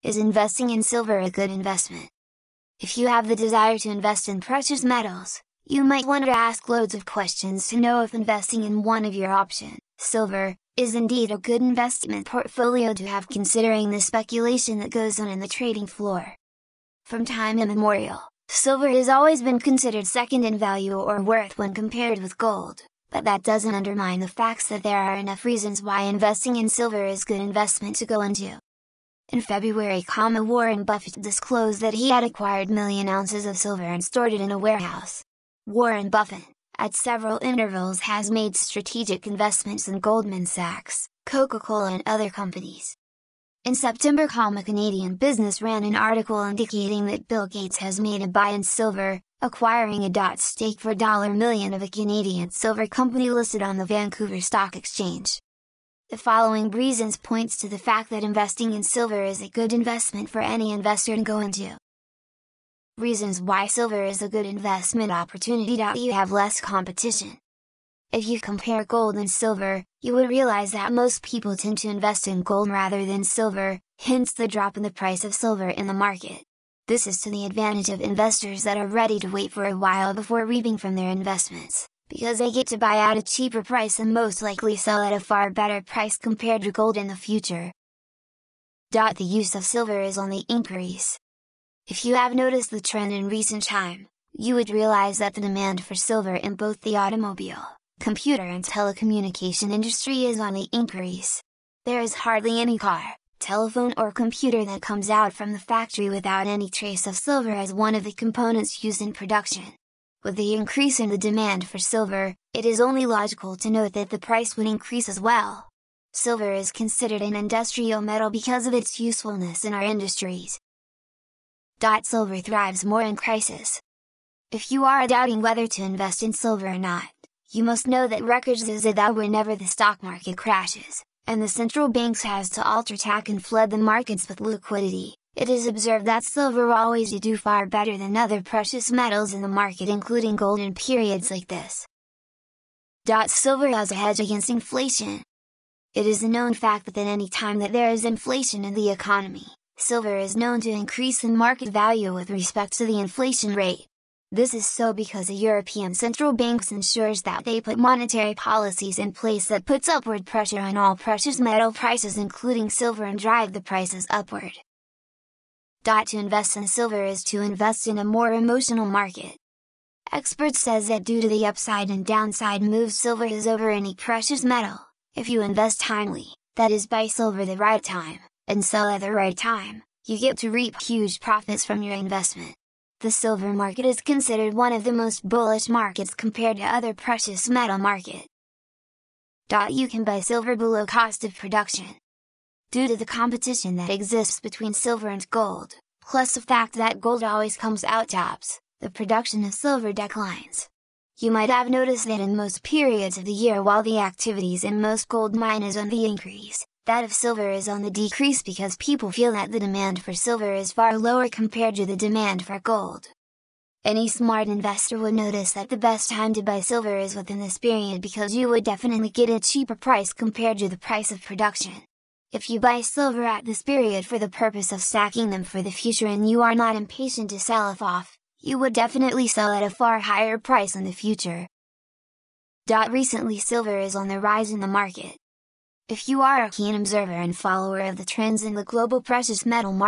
Is investing in silver a good investment? If you have the desire to invest in precious metals, you might want to ask loads of questions to know if investing in one of your options, silver, is indeed a good investment portfolio to have, considering the speculation that goes on in the trading floor. From time immemorial, silver has always been considered second in value or worth when compared with gold, but that doesn't undermine the facts that there are enough reasons why investing in silver is good investment to go into. In February, Warren Buffett disclosed that he had acquired million ounces of silver and stored it in a warehouse. Warren Buffett, at several intervals, has made strategic investments in Goldman Sachs, Coca-Cola and other companies. In September, Canadian Business ran an article indicating that Bill Gates has made a buy in silver, acquiring a stake for $1 million of a Canadian silver company listed on the Vancouver Stock Exchange. The following reasons points to the fact that investing in silver is a good investment for any investor to go into. Reasons why silver is a good investment opportunity. You have less competition. If you compare gold and silver, you will realize that most people tend to invest in gold rather than silver, hence the drop in the price of silver in the market. This is to the advantage of investors that are ready to wait for a while before reaping from their investments, because they get to buy at a cheaper price and most likely sell at a far better price compared to gold in the future. The use of silver is on the increase. If you have noticed the trend in recent time, you would realize that the demand for silver in both the automobile, computer and telecommunication industry is on the increase. There is hardly any car, telephone or computer that comes out from the factory without any trace of silver as one of the components used in production. With the increase in the demand for silver, it is only logical to note that the price would increase as well. Silver is considered an industrial metal because of its usefulness in our industries. Silver thrives more in crisis. If you are doubting whether to invest in silver or not, you must know that records is that whenever the stock market crashes, and the central banks has to alter tack and flood the markets with liquidity, it is observed that silver will always do far better than other precious metals in the market, including gold, in periods like this. Silver as a hedge against inflation. It is a known fact that at any time that there is inflation in the economy, silver is known to increase in market value with respect to the inflation rate. This is so because the European Central Banks ensures that they put monetary policies in place that puts upward pressure on all precious metal prices including silver and drive the prices upward. To invest in silver is to invest in a more emotional market. Experts says that due to the upside and downside moves silver is over any precious metal, if you invest timely, that is buy silver the right time, and sell at the right time, you get to reap huge profits from your investment. The silver market is considered one of the most bullish markets compared to other precious metal market. You can buy silver below cost of production. Due to the competition that exists between silver and gold, plus the fact that gold always comes out tops, the production of silver declines. You might have noticed that in most periods of the year while the activities in most gold mine is on the increase, that of silver is on the decrease because people feel that the demand for silver is far lower compared to the demand for gold. Any smart investor would notice that the best time to buy silver is within this period because you would definitely get a cheaper price compared to the price of production. If you buy silver at this period for the purpose of stacking them for the future and you are not impatient to sell off, you would definitely sell at a far higher price in the future. Recently silver is on the rise in the market. If you are a keen observer and follower of the trends in the global precious metal market,